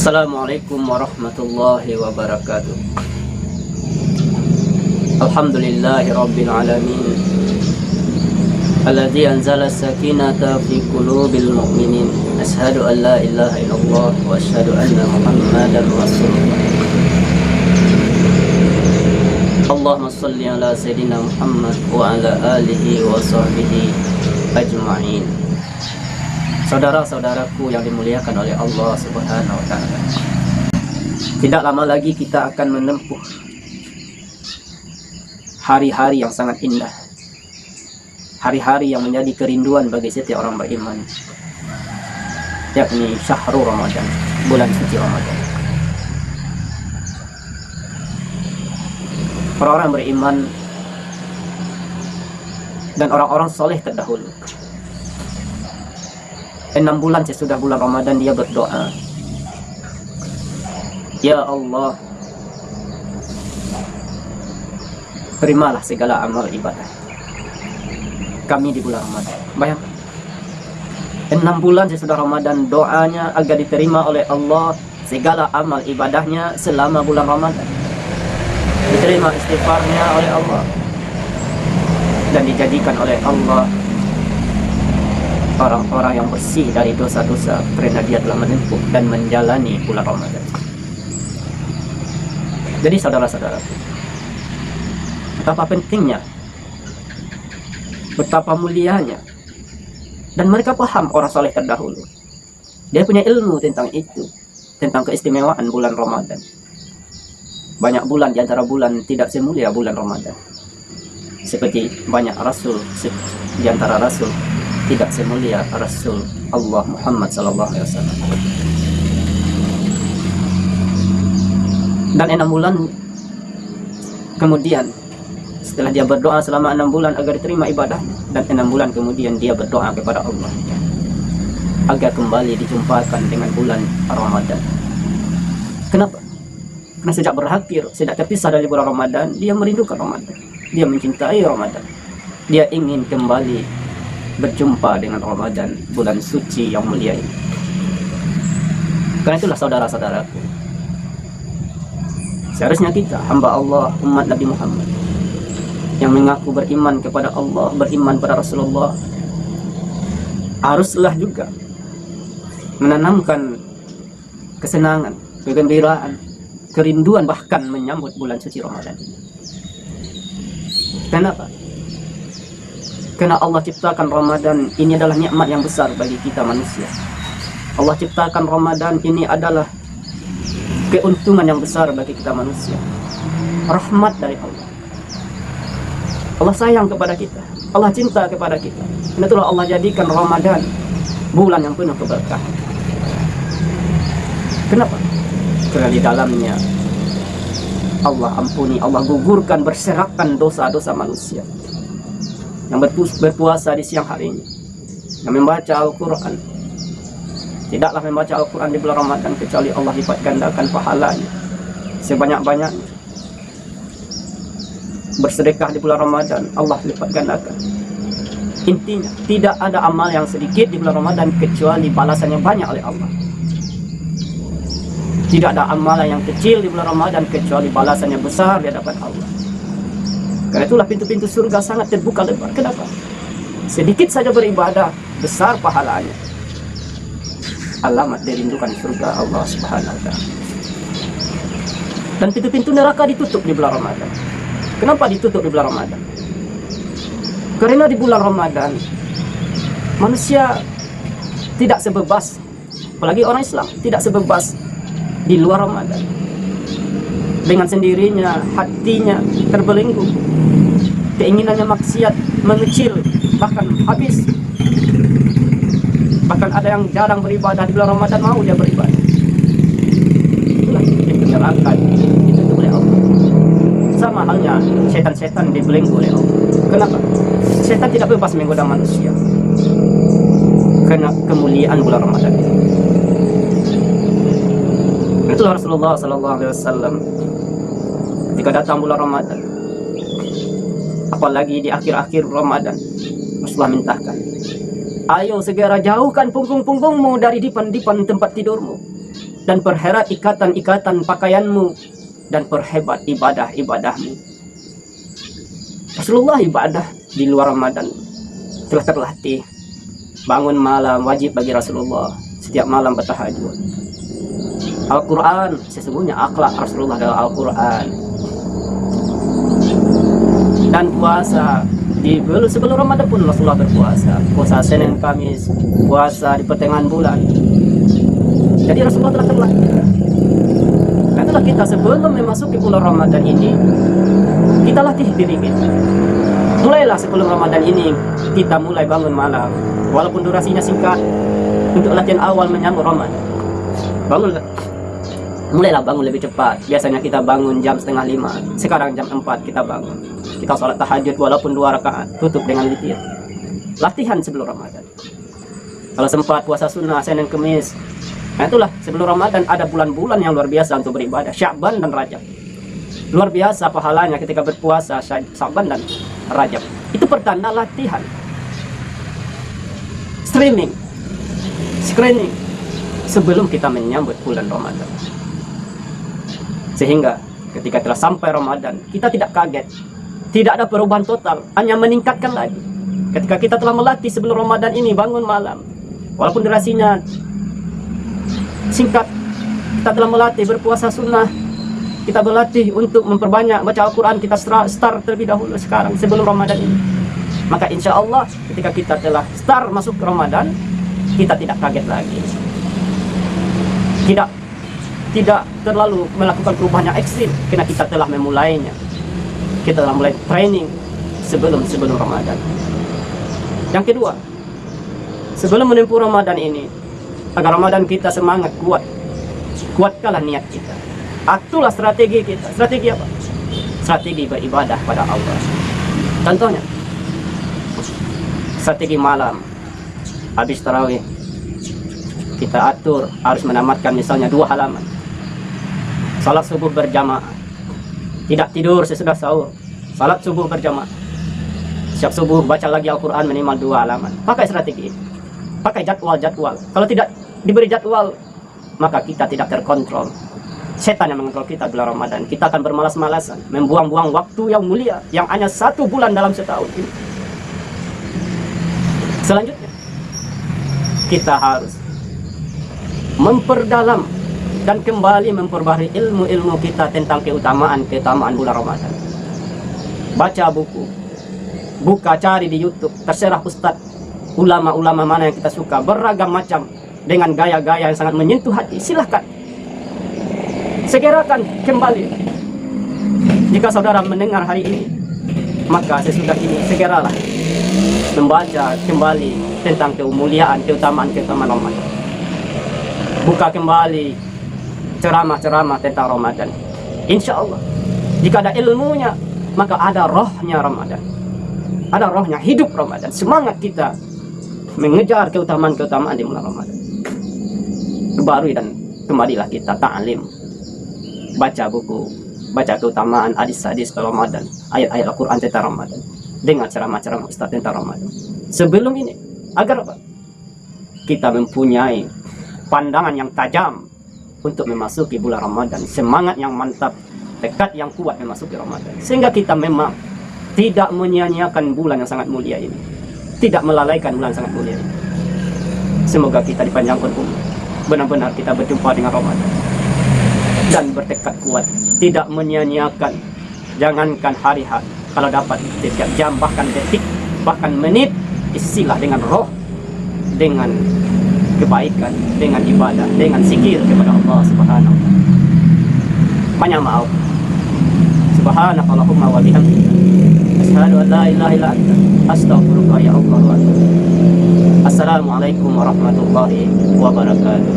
Assalamualaikum warahmatullahi wabarakatuh. Alhamdulillahi rabbil alamin, alladzi anzala sakinata fi qulubil mu'minin. Ashhadu an la ilaha illallah wa ashhadu anna muhammadan rasulullah. Allahumma shalli ala sayyidina Muhammad wa ala alihi wa sahbihi ajma'in. Saudara-saudaraku yang dimuliakan oleh Allah Subhanahu wa ta'ala, tidak lama lagi kita akan menempuh hari-hari yang sangat indah, hari-hari yang menjadi kerinduan bagi setiap orang beriman, yakni Syahrul Ramadan, bulan suci Ramadan. Orang-orang beriman dan orang-orang soleh terdahulu, 6 bulan sesudah bulan Ramadan dia berdoa, ya Allah, terimalah segala amal ibadah kami di bulan Ramadan. Bayangkan, 6 bulan sesudah Ramadan doanya agar diterima oleh Allah segala amal ibadahnya selama bulan Ramadan, diterima istighfarnya oleh Allah, dan dijadikan oleh Allah orang-orang yang bersih dari dosa-dosa karena dia telah menempuh dan menjalani bulan Ramadan. Jadi saudara-saudara, betapa pentingnya, betapa mulianya, dan mereka paham orang soleh terdahulu. Dia punya ilmu tentang itu, tentang keistimewaan bulan Ramadan. Banyak bulan di antara bulan tidak semulia bulan Ramadan. Seperti banyak rasul di antara rasul tidak semulia Rasul Allah Muhammad sallallahu alaihi wasallam. Dan 6 bulan kemudian, setelah dia berdoa selama 6 bulan agar diterima ibadah, dan 6 bulan kemudian dia berdoa kepada Allah agar kembali dijumpakan dengan bulan Ramadan. Kenapa? Karena sejak terpisah dari bulan Ramadan, dia merindukan Ramadan, dia mencintai Ramadan, dia ingin kembali berjumpa dengan Ramadan, bulan suci yang mulia ini. Karena itulah saudara-saudaraku, seharusnya kita, hamba Allah, umat Nabi Muhammad, yang mengaku beriman kepada Allah, beriman pada Rasulullah, haruslah juga menanamkan kesenangan, kegembiraan, kerinduan, bahkan menyambut bulan suci Ramadan ini. Kenapa? Karena Allah ciptakan Ramadan ini adalah nikmat yang besar bagi kita manusia. Allah ciptakan Ramadan ini adalah keuntungan yang besar bagi kita manusia. Rahmat dari Allah. Allah sayang kepada kita, Allah cinta kepada kita. Karena itulah Allah jadikan Ramadan bulan yang penuh keberkahan. Kenapa? Karena di dalamnya Allah ampuni, Allah gugurkan, berserakan dosa-dosa manusia. Yang berpuasa di siang harinya, yang membaca Al-Quran, tidaklah membaca Al-Quran di bulan Ramadan kecuali Allah lipat gandakan pahalanya sebanyak-banyaknya. Bersedekah di bulan Ramadan, Allah lipat gandakan. Intinya, tidak ada amal yang sedikit di bulan Ramadan kecuali balasannya banyak oleh Allah. Tidak ada amalan yang kecil di bulan Ramadan kecuali balasannya besar di hadapan Allah. Karena itulah pintu-pintu surga sangat terbuka lebar. Kenapa? Sedikit saja beribadah, besar pahalanya. Alamat dirindukan surga Allah Subhanahu wa ta'ala. Dan pintu-pintu neraka ditutup di bulan Ramadan. Kenapa ditutup di bulan Ramadan? Karena di bulan Ramadan manusia tidak sebebas, apalagi orang Islam tidak sebebas di luar Ramadan. Dengan sendirinya hatinya terbelenggu, keinginannya maksiat mengecil, bahkan habis. Bahkan ada yang jarang beribadah di bulan Ramadan mau dia beribadah. Itulah pintu neraka ditutup oleh Allah. Sama halnya setan-setan dibelenggu oleh Allah. Kenapa? Setan tidak bebas menggoda manusia karena kemuliaan bulan Ramadan. Itulah Rasulullah sallallahu alaihi wasallam ketika datang bulan Ramadan, apalagi di akhir-akhir Ramadan, Rasulullah mintakan, ayo segera jauhkan punggung-punggungmu dari dipan-dipan tempat tidurmu. dan perherat ikatan-ikatan pakaianmu, dan perhebat ibadah-ibadahmu. Rasulullah ibadah di luar Ramadan telah terlatih. Bangun malam wajib bagi Rasulullah, setiap malam bertahajud. Al-Quran, sesungguhnya akhlak Rasulullah adalah Al-Quran. Dan puasa sebelum Ramadan pun Rasulullah berpuasa. Puasa Senin Kamis, puasa di pertengahan bulan. Jadi Rasulullah telah terlatih. Nah, itulah kita sebelum memasuki bulan Ramadan ini, kita latih diri kita. Mulailah sebelum Ramadan ini kita mulai bangun malam, walaupun durasinya singkat, untuk latihan awal menyambut Ramadan. Mulailah bangun lebih cepat. Biasanya kita bangun jam 4:30, sekarang jam 4 kita bangun. Kita sholat tahajud walaupun 2 rakaat, tutup dengan witir. Latihan sebelum Ramadan. Kalau sempat puasa sunnah Senin Kemis, nah itulah sebelum Ramadan ada bulan-bulan yang luar biasa untuk beribadah, Sya'ban dan Rajab. Luar biasa pahalanya ketika berpuasa Sya'ban dan Rajab. Itu pertanda latihan. Screening sebelum kita menyambut bulan Ramadan. Sehingga ketika telah sampai Ramadan, kita tidak kaget. Tidak ada perubahan total, hanya meningkatkan lagi. Ketika kita telah melatih sebelum Ramadan ini bangun malam, walaupun durasinya singkat, kita telah melatih berpuasa sunnah, kita berlatih untuk memperbanyak baca Al-Quran, kita start terlebih dahulu sekarang sebelum Ramadan ini. Maka insya Allah ketika kita telah start masuk ke Ramadan, kita tidak kaget lagi. Tidak terlalu melakukan perubahan yang ekstrim, karena kita telah memulainya. Kita telah mulai training sebelum Ramadan. Yang kedua, sebelum menempuh Ramadan ini, agar Ramadan kita semangat kuat, kuatkanlah niat kita. Aturlah strategi kita. Strategi apa? Strategi beribadah pada Allah. Contohnya, strategi malam habis tarawih, kita atur harus menamatkan misalnya 2 halaman. Salat subuh berjamaah, tidak tidur sesudah sahur, salat subuh berjamaah. Siap subuh baca lagi Al-Quran minimal 2 halaman. Pakai strategi, pakai jadwal. Kalau tidak diberi jadwal, maka kita tidak terkontrol. Setan yang mengontrol kita bulan Ramadan. Kita akan bermalas-malasan, membuang-buang waktu yang mulia, yang hanya 1 bulan dalam setahun ini. Selanjutnya, kita harus memperdalam dan kembali memperbaharui ilmu-ilmu kita tentang keutamaan bulan Ramadan. Baca buku, buka cari di YouTube, terserah ustadz, ulama-ulama mana yang kita suka, beragam macam dengan gaya-gaya yang sangat menyentuh hati. Silahkan segerakan kembali. Jika saudara mendengar hari ini, maka sesudah ini segeralah membaca kembali tentang kemuliaan, keutamaan Ramadan. Buka kembali ceramah-ceramah tentang Ramadan. Insya Allah, jika ada ilmunya, maka ada rohnya Ramadan. Ada rohnya hidup Ramadan. Semangat kita mengejar keutamaan-keutamaan di bulan Ramadan. Kebarui dan kembalilah kita ta'lim. Baca buku, baca keutamaan hadis-hadis Ramadan, ayat-ayat Al-Quran tentang Ramadan, dengar ceramah-ceramah Ustaz tentang Ramadan. Sebelum ini, agar apa? Kita mempunyai pandangan yang tajam untuk memasuki bulan Ramadan, semangat yang mantap, tekad yang kuat memasuki Ramadan, sehingga kita memang tidak menyia-nyiakan bulan yang sangat mulia ini, tidak melalaikan bulan sangat mulia ini. Semoga kita dipanjangkan umur, benar-benar kita berjumpa dengan Ramadan dan bertekad kuat, tidak menyia-nyiakan, jangankan hari-hari, kalau dapat setiap jam, bahkan detik, bahkan menit, isilah dengan roh, dengan kebaikan, dengan ibadah, dengan zikir kepada Allah Subhanahu wa ta'ala. Banyak maaf. Subhanakallahumma wa bihamdika, asyhadu an la ilaha illa anta, astaghfiruka ya Allah wa atubu ilaik. Assalamualaikum warahmatullahi wabarakatuh.